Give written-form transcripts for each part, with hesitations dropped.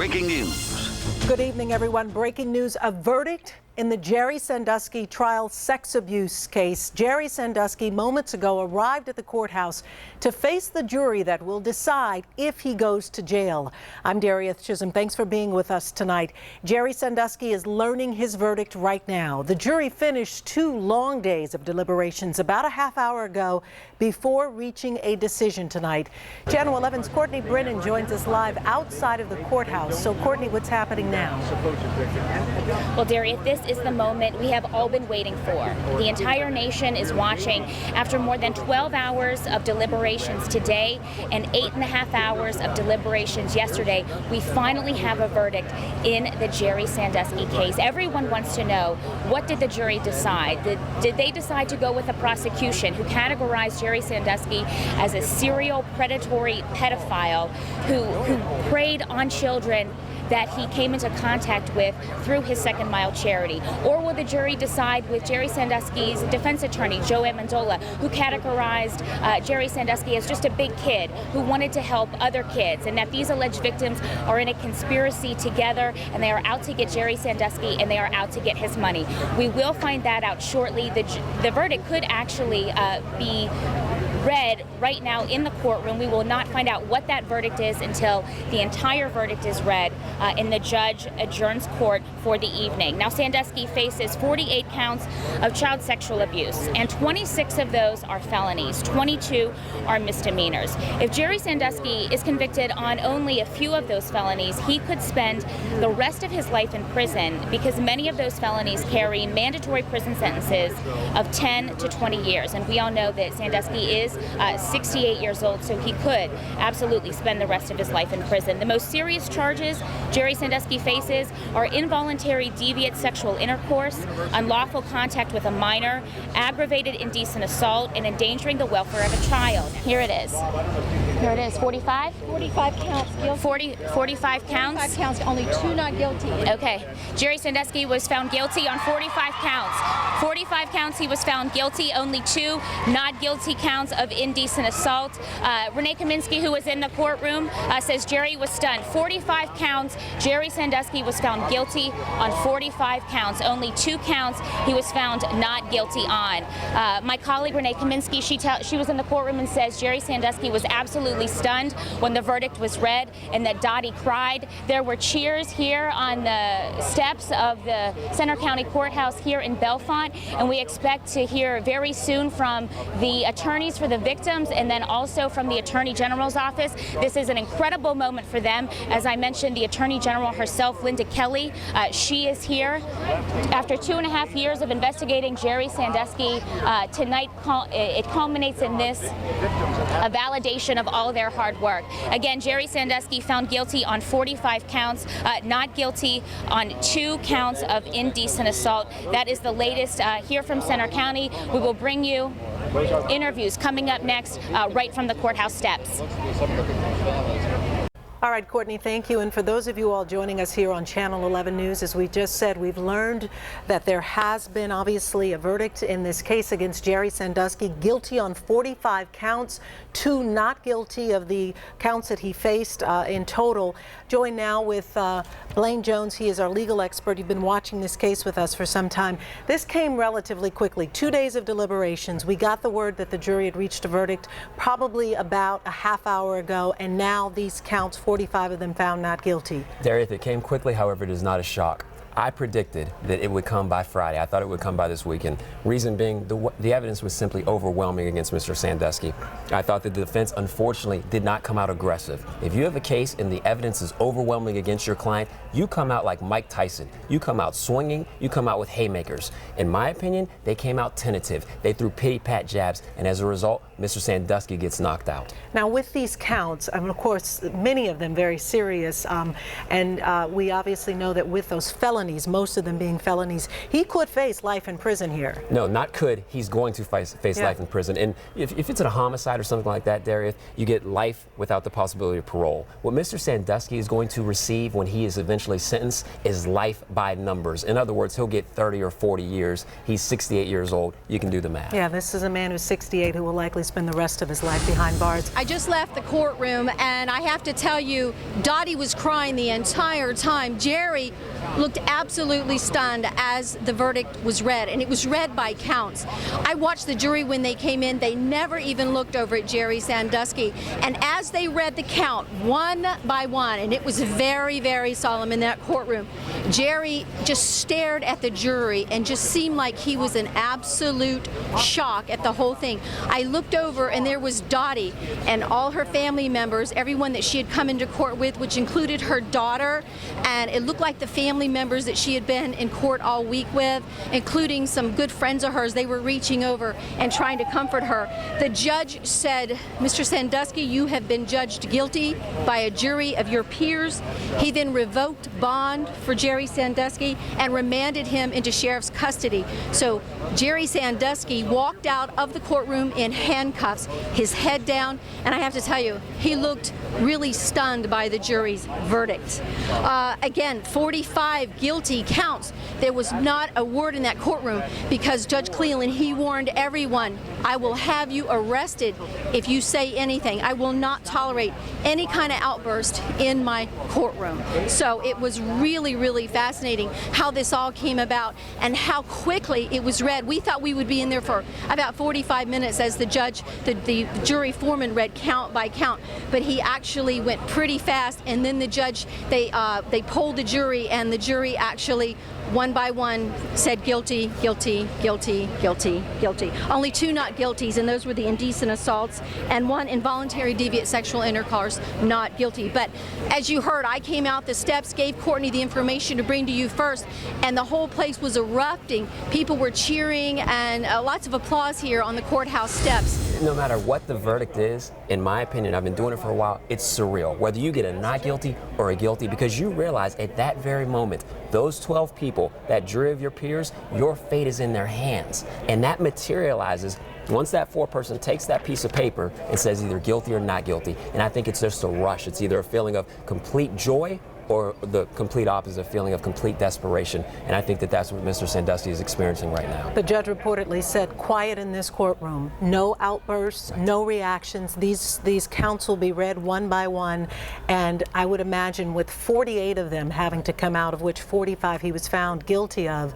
breaking news. Good evening, everyone. Breaking news, a verdict in the Jerry Sandusky trial sex abuse case. Jerry Sandusky moments ago arrived at the courthouse to face the jury that will decide if he goes to jail. I'm Darieth Chisholm. Thanks for being with us tonight. Jerry Sandusky is learning his verdict right now. The jury finished 2 long days of deliberations about a half hour ago before reaching a decision tonight. Channel 11's Courtney Brennan joins us live outside of the courthouse. So, Courtney, what's happening now? Well, Darieth, this is the moment we have all been waiting for. The entire nation is watching. After more than 12 hours of deliberations today and 8.5 hours of deliberations yesterday, we finally have a verdict in the Jerry Sandusky case. Everyone wants to know, what did the jury decide? Did they decide to go with a prosecution who categorized Jerry Sandusky as a serial predatory pedophile who preyed on children that he came into contact with through his Second Mile charity? Or will the jury decide with Jerry Sandusky's defense attorney, Joe Amendola, who categorized Jerry Sandusky as just a big kid who wanted to help other kids, and that these alleged victims are in a conspiracy together and they are out to get Jerry Sandusky and they are out to get his money? We will find that out shortly. The verdict could actually be read right now in the courtroom. We will not find out what that verdict is until the entire verdict is read and the judge adjourns court for the evening. Now, Sandusky faces 48 counts of child sexual abuse, and 26 of those are felonies. 22 are misdemeanors. If Jerry Sandusky is convicted on only a few of those felonies, he could spend the rest of his life in prison, because many of those felonies carry mandatory prison sentences of 10 to 20 years. And we all know that Sandusky is 68 years old, so he could absolutely spend the rest of his life in prison. The most serious charges Jerry Sandusky faces are involuntary deviant sexual intercourse, unlawful contact with a minor, aggravated indecent assault, and endangering the welfare of a child. Here it is. Here it is. 45? 45 counts guilty. 45 counts? 45 counts, only 2 not guilty. Okay. Jerry Sandusky was found guilty on 45 counts. 45 counts he was found guilty, only 2 not guilty counts of indecent assault. Renee Kaminsky, who was in the courtroom, says Jerry was stunned. 45 counts, Jerry Sandusky was found guilty on 45 counts. Only 2 counts he was found not guilty on. My colleague Renee Kaminsky, she was in the courtroom and says Jerry Sandusky was absolutely stunned when the verdict was read and that Dottie cried. There were cheers here on the steps of the Center County Courthouse here in Bellefonte, and we expect to hear very soon from the attorneys for the victims and then also from the Attorney General's office. This is an incredible moment for them. As I mentioned, the Attorney General herself, Linda Kelly, she is here. After 2.5 years of investigating Jerry Sandusky, tonight it culminates in this, a validation of all their hard work. Again, Jerry Sandusky found guilty on 45 counts, not guilty on 2 counts of indecent assault. That is the latest here from Center County. We will bring you interviews coming up next right from the courthouse steps. All right, Courtney, thank you. And for those of you all joining us here on Channel 11 News, as we just said, we've learned that there has been obviously a verdict in this case against Jerry Sandusky, guilty on 45 counts, 2 not guilty of the counts that he faced in total. Joined now with Blaine Jones. He is our legal expert. You've been watching this case with us for some time. This came relatively quickly, 2 days of deliberations. We got the word that the jury had reached a verdict probably about a half hour ago, and now these counts, 45 of them found not guilty. Darieth, it came quickly, however, it is not a shock. I predicted that it would come by Friday. I thought it would come by this weekend. Reason being, the evidence was simply overwhelming against Mr. Sandusky. I thought that the defense, unfortunately, did not come out aggressive. If you have a case and the evidence is overwhelming against your client, you come out like Mike Tyson. You come out swinging, you come out with haymakers. In my opinion, they came out tentative. They threw pity-pat jabs, and as a result, Mr. Sandusky gets knocked out. Now, with these counts, of course, many of them very serious, and we obviously know that with those felonies, felonies, most of them being felonies. He could face life in prison here. No, not could. He's going to face life in prison. And if it's a homicide or something like that, Darius, you get life without the possibility of parole. What Mr. Sandusky is going to receive when he is eventually sentenced is life by numbers. In other words, he'll get 30 or 40 years. He's 68 years old. You can do the math. Yeah, this is a man who's 68 who will likely spend the rest of his life behind bars. I just left the courtroom, and I have to tell you, Dottie was crying the entire time. Jerry looked absolutely stunned as the verdict was read, and it was read by counts. I watched the jury when they came in. They never even looked over at Jerry Sandusky, and as they read the count one by one, and it was very, very solemn in that courtroom, Jerry just stared at the jury and just seemed like he was in absolute shock at the whole thing. I looked over, and there was Dottie and all her family members, everyone that she had come into court with, which included her daughter, and it looked like the family members that she had been in court all week with, including some good friends of hers. They were reaching over and trying to comfort her. The judge said, "Mr. Sandusky, you have been judged guilty by a jury of your peers." He then revoked bond for Jerry Sandusky and remanded him into sheriff's custody. So Jerry Sandusky walked out of the courtroom in handcuffs, his head down, and I have to tell you, he looked really stunned by the jury's verdict. Again, 45 guilty counts. There was not a word in that courtroom because Judge Cleland, he warned everyone, "I will have you arrested if you say anything. I will not tolerate any kind of outburst in my courtroom." So it was really, really fascinating how this all came about and how quickly it was read. We thought we would be in there for about 45 minutes as the judge, the jury foreman read count by count, but he actually went pretty fast, and then the judge, they polled the jury, and the jury actually one by one said guilty, guilty, guilty, guilty, guilty. Only 2 not guilties, and those were the indecent assaults, and 1 involuntary deviant sexual intercourse not guilty. But as you heard, I came out the steps, gave Courtney the information to bring to you first, and the whole place was erupting. People were cheering, and lots of applause here on the courthouse steps. No matter what the verdict is, in my opinion, I've been doing it for a while, it's surreal. Whether you get a not guilty or a guilty, because you realize at that very moment, those 12 people, that jury of your peers, your fate is in their hands. And that materializes once that foreperson takes that piece of paper and says either guilty or not guilty. And I think it's just a rush. It's either a feeling of complete joy or the complete opposite, feeling of complete desperation. And I think that that's what Mr. Sandusky is experiencing right now. The judge reportedly said, quiet in this courtroom, no outbursts, no reactions. These counts will be read one by one, and I would imagine with 48 of them having to come out, of which 45 he was found guilty of,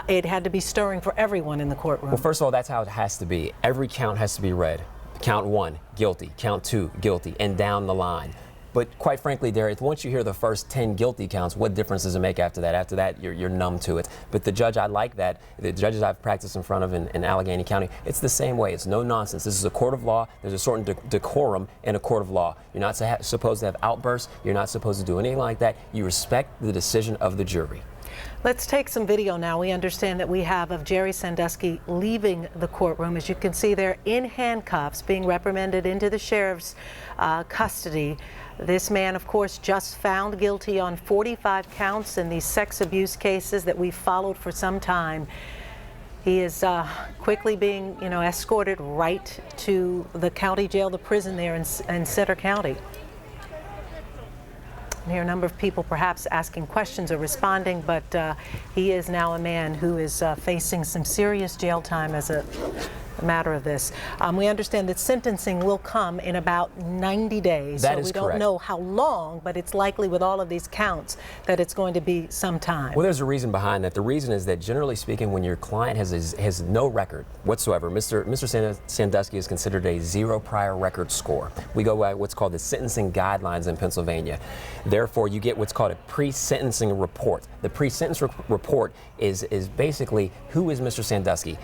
it had to be stirring for everyone in the courtroom. Well, first of all, that's how it has to be. Every count has to be read. Count 1, guilty. Count 2, guilty, and down the line. But quite frankly, Darius, once you hear the first 10 guilty counts, what difference does it make after that? After that, you're numb to it. But the judge, I like that. The judges I've practiced in front of in Allegheny County, it's the same way. It's no nonsense. This is a court of law. There's a certain decorum in a court of law. You're not supposed to have outbursts. You're not supposed to do anything like that. You respect the decision of the jury. Let's take some video now. We understand that we have of Jerry Sandusky leaving the courtroom. As you can see there, in handcuffs, being reprimanded into the sheriff's custody. This man, of course, just found guilty on 45 counts in these sex abuse cases that we've followed for some time. He is quickly being, escorted right to the county jail, the prison there in Center County. I hear a number of people perhaps asking questions or responding, but he is now a man who is facing some serious jail time as a matter of this. We understand that sentencing will come in about 90 days. That is correct. So we don't know how long, but it's likely with all of these counts that it's going to be some time. Well, there's a reason behind that. The reason is that generally speaking, when your client has no record whatsoever, Mr. Sandusky is considered a 0 prior record score. We go by what's called the sentencing guidelines in Pennsylvania. Therefore, you get what's called a pre-sentencing report. The pre-sentence report is basically who is Mr. Sandusky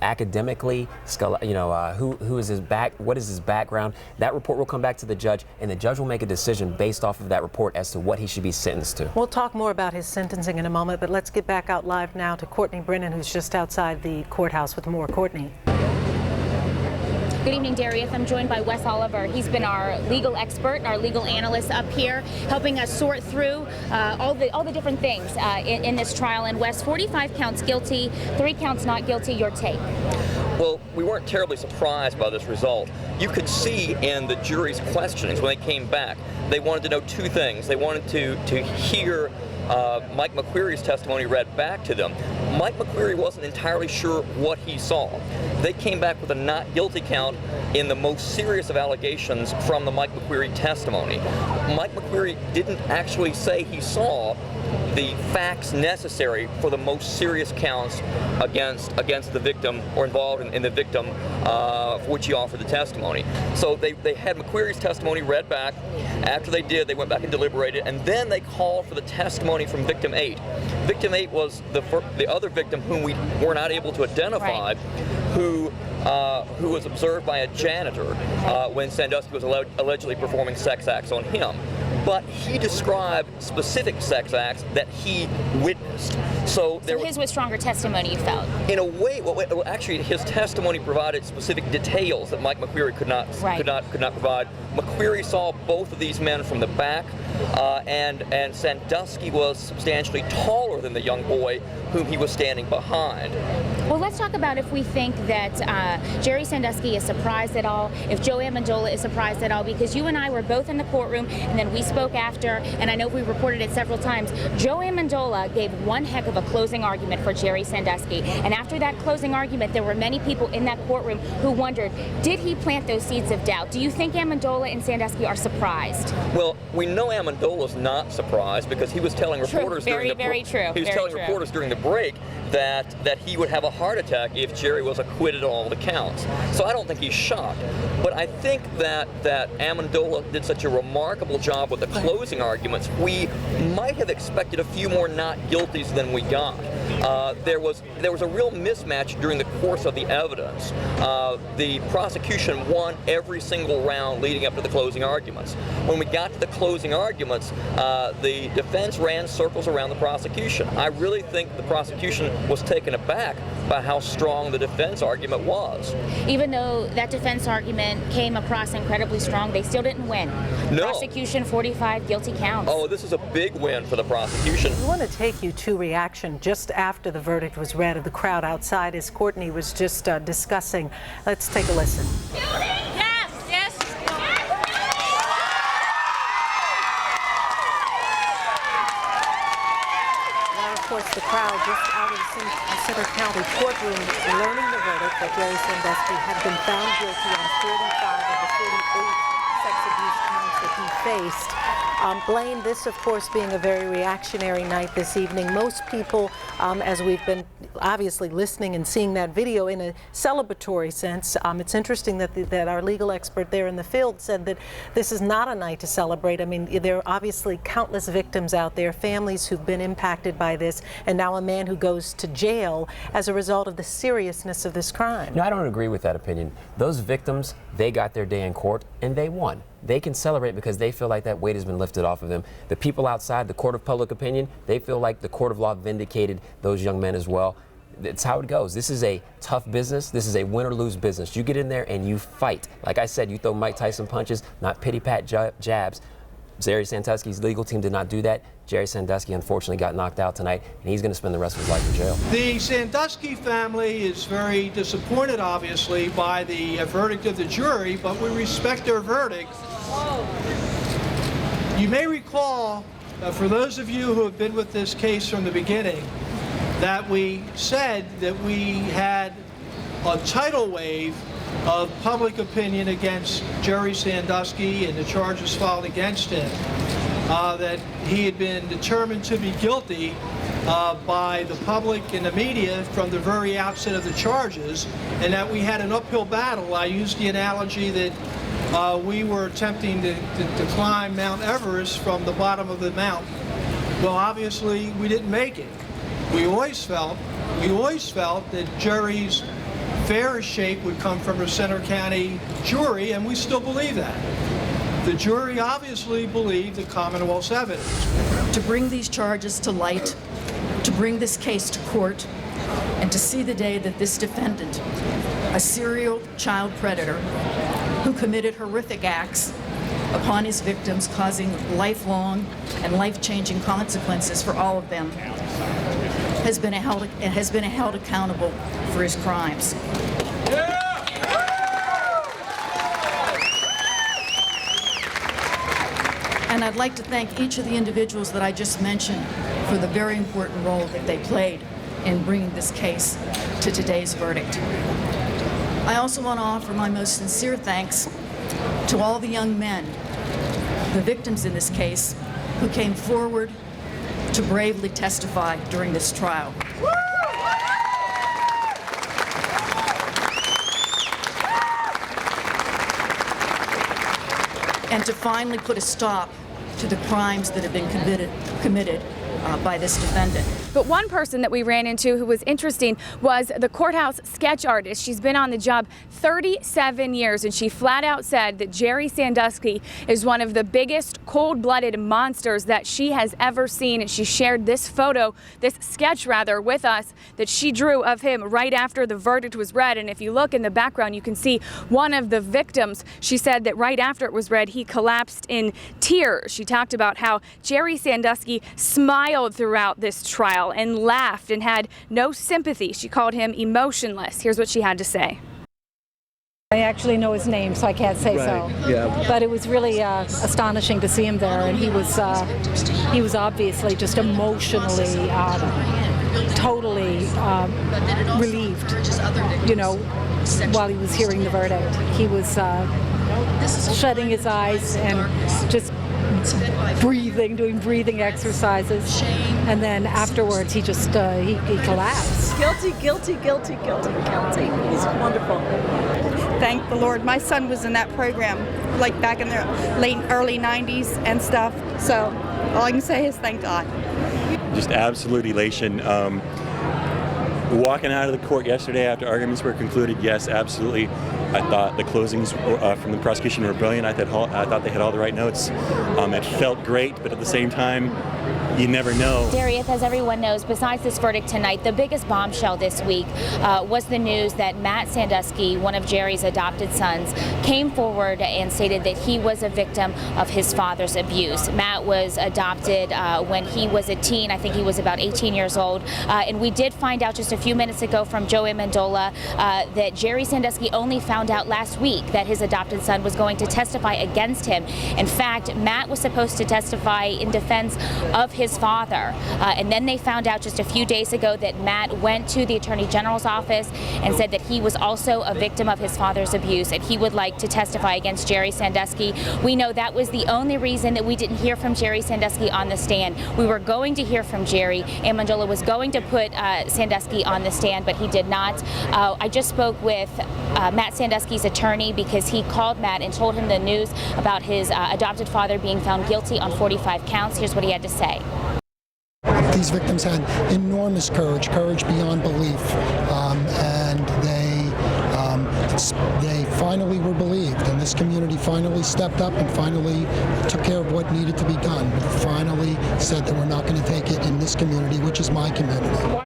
academically, who is his what is his background. That report will come back to the judge, and the judge will make a decision based off of that report as to what he should be sentenced to. We'll talk more about his sentencing in a moment, but let's get back out live now to Courtney Brennan, who's just outside the courthouse with more. Courtney. Good evening, Darius. I'm joined by Wes Oliver. He's been our legal expert, our legal analyst up here, helping us sort through all the different things in this trial. And Wes, 45 counts guilty, 3 counts not guilty. Your take? Well, we weren't terribly surprised by this result. You could see in the jury's questionings when they came back, they wanted to know 2 things. They wanted to hear Mike McQueary's testimony read back to them. Mike McQueary wasn't entirely sure what he saw. They came back with a not guilty count in the most serious of allegations from the Mike McQueary testimony. Mike McQueary didn't actually say he saw the facts necessary for the most serious counts against the victim or involved in the victim for which he offered the testimony. So they had McQueary's testimony read back. After they did, they went back and deliberated, and then they called for the testimony from victim 8. Victim 8 was the other victim whom we were not able to identify, who was observed by a janitor when Sandusky was allegedly performing sex acts on him. But he described specific sex acts that he witnessed. So his was stronger testimony, you felt? In a way, well, actually, his testimony provided specific details that Mike McQueary could not provide. McQueary saw both of these men from the back, and Sandusky was substantially taller than the young boy whom he was standing behind. Well, let's talk about if we think that Jerry Sandusky is surprised at all, if Joe Amendola is surprised at all, because you and I were both in the courtroom, and then we spoke after, and I know we reported it several times. Joe Amendola gave one heck of a closing argument for Jerry Sandusky, and after that closing argument, there were many people in that courtroom who wondered, did he plant those seeds of doubt? Do you think Amendola and Sandusky are surprised? Well, we know Amendola's not surprised because he was telling reporters during the break that he would have a heart attack if Jerry was acquitted on all the counts. So I don't think he's shocked. But I think that Amendola did such a remarkable job with the closing arguments, we might have expected a few more not guilties than we got. There was a real mismatch during the course of the evidence. The prosecution won every single round leading up to the closing arguments. When we got to the closing arguments, the defense ran circles around the prosecution. I really think the prosecution was taken aback by how strong the defense argument was. Even though that defense argument came across incredibly strong, they still didn't win. No. Prosecution, 45 guilty counts. Oh, this is a big win for the prosecution. I want to take you to reaction just after the verdict was read of the crowd outside, as Courtney was just discussing. Let's take a listen. Yes, yes. Now, of course, the crowd just out of the Center County courtroom learning the verdict that Jerry Sandusky had been found guilty on 45 of the 48 sex abuse counts that he faced. Blaine, this, of course, being a very reactionary night this evening. Most people, as we've been obviously listening and seeing that video in a celebratory sense, it's interesting that our legal expert there in the field said that this is not a night to celebrate. I mean, there are obviously countless victims out there, families who've been impacted by this, and now a man who goes to jail as a result of the seriousness of this crime. No, I don't agree with that opinion. Those victims, they got their day in court, and they won. They can celebrate because they feel like that weight has been lifted off of them. The people outside, the court of public opinion, they feel like the court of law vindicated those young men as well. It's how it goes. This is a tough business. This is a win or lose business. You get in there and you fight. Like I said, you throw Mike Tyson punches, not pity-pat jabs. Jerry Sandusky's legal team did not do that. Jerry Sandusky unfortunately got knocked out tonight, and he's going to spend the rest of his life in jail. The Sandusky family is very disappointed, obviously, by the verdict of the jury, but we respect their verdict. You may recall, for those of you who have been with this case from the beginning, that we said that we had a tidal wave of public opinion against Jerry Sandusky and the charges filed against him, that he had been determined to be guilty by the public and the media from the very outset of the charges, and that we had an uphill battle. I used the analogy that we were attempting to climb Mount Everest from the bottom of the mountain. Well, obviously, we didn't make it. We always felt that Jerry's fairest shake would come from a Center County jury, and we still believe that. The jury obviously believed the Commonwealth's evidence. To bring these charges to light, to bring this case to court, and to see the day that this defendant, a serial child predator who committed horrific acts upon his victims, causing lifelong and life-changing consequences for all of them, has been held accountable for his crimes. And I'd like to thank each of the individuals that I just mentioned for the very important role that they played in bringing this case to today's verdict. I also want to offer my most sincere thanks to all the young men, the victims in this case, who came forward to bravely testify during this trial. And to finally put a stop to the crimes that have been committed by this defendant. But one person that we ran into who was interesting was the courthouse sketch artist. She's been on the job 37 years, and she flat out said that Jerry Sandusky is one of the biggest cold-blooded monsters that she has ever seen. And she shared this photo, this sketch rather, with us that she drew of him right after the verdict was read. And if you look in the background, you can see one of the victims. She said that right after it was read, he collapsed in tears. She talked about how Jerry Sandusky smiled throughout this trial and laughed and had no sympathy. She called him emotionless. Here's what she had to say. I actually know his name, so I can't say so. Yeah. But it was really astonishing to see him there, and he was obviously just emotionally, totally relieved. You know, while he was hearing the verdict, he was shutting his eyes and just breathing, doing breathing exercises, and then afterwards he just he collapsed. Guilty, guilty, guilty, guilty, guilty. He's wonderful. Thank the Lord. My son was in that program like back in the early 90s and stuff, so all I can say is thank God. Just absolute elation. Walking out of the court yesterday after arguments were concluded, yes, absolutely. I thought the closings from the prosecution were brilliant. I thought they had all the right notes. It felt great, but at the same time, you never know. Darius, as everyone knows, besides this verdict tonight, the biggest bombshell this week was the news that Matt Sandusky, one of Jerry's adopted sons, came forward and stated that he was a victim of his father's abuse. Matt was adopted when he was a teen. I think he was about 18 years old. And we did find out just a few minutes ago from Joey Mandola that Jerry Sandusky only found out last week that his adopted son was going to testify against him. In fact, Matt was supposed to testify in defense of his father. And then they found out just a few days ago that Matt went to the Attorney General's office and said that he was also a victim of his father's abuse and he would like to testify against Jerry Sandusky. We know that was the only reason that we didn't hear from Jerry Sandusky on the stand. We were going to hear from Jerry, and Mandola was going to put Sandusky on the stand, but he did not. I just spoke with Matt Sandusky's attorney because he called Matt and told him the news about his adopted father being found guilty on 45 counts. Here's what he had to say. These victims had enormous courage beyond belief, and they finally were believed, and this community finally stepped up and finally took care of what needed to be done. We finally said that we're not going to take it in this community, which is my community.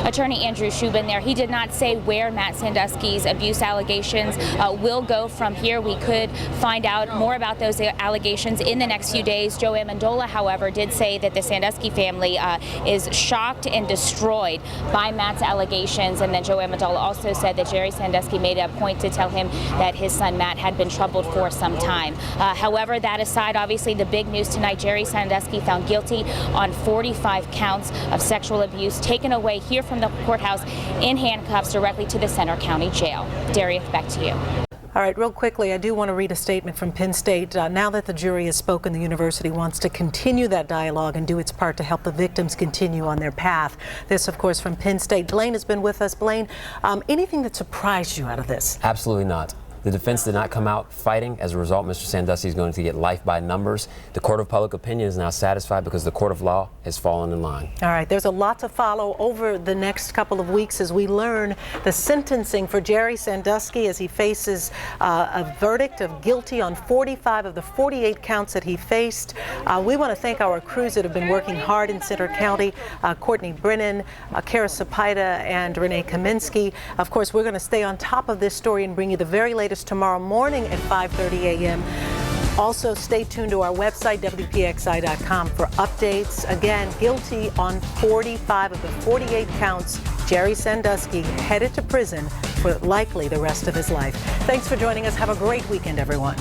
Attorney Andrew Shubin there. He did not say where Matt Sandusky's abuse allegations will go from here. We could find out more about those allegations in the next few days. Joey Mandola, however, did say that the Sandusky family is shocked and destroyed by Matt's allegations. And then Joey Mandola also said that Jerry Sandusky made a point to tell him that his son Matt had been troubled for some time. However, that aside, obviously the big news tonight, Jerry Sandusky found guilty on 45 counts of sexual abuse, taken away here from the courthouse in handcuffs directly to the Center County Jail. Darius, back to you. All right, real quickly, I do want to read a statement from Penn State. Now that the jury has spoken, the university wants to continue that dialogue and do its part to help the victims continue on their path. This, of course, from Penn State. Blaine has been with us. Blaine, anything that surprised you out of this? Absolutely not. The defense did not come out fighting. As a result, Mr. Sandusky is going to get life by numbers. The court of public opinion is now satisfied because the court of law has fallen in line. All right, there's a lot to follow over the next couple of weeks as we learn the sentencing for Jerry Sandusky as he faces a verdict of guilty on 45 of the 48 counts that he faced. We want to thank our crews that have been working hard in Centre County, Courtney Brennan, Kara Sapaita, and Renee Kaminsky. Of course, we're going to stay on top of this story and bring you the very latest tomorrow morning at 5:30 a.m. Also, stay tuned to our website, WPXI.com, for updates. Again, guilty on 45 of the 48 counts. Jerry Sandusky headed to prison for likely the rest of his life. Thanks for joining us. Have a great weekend, everyone.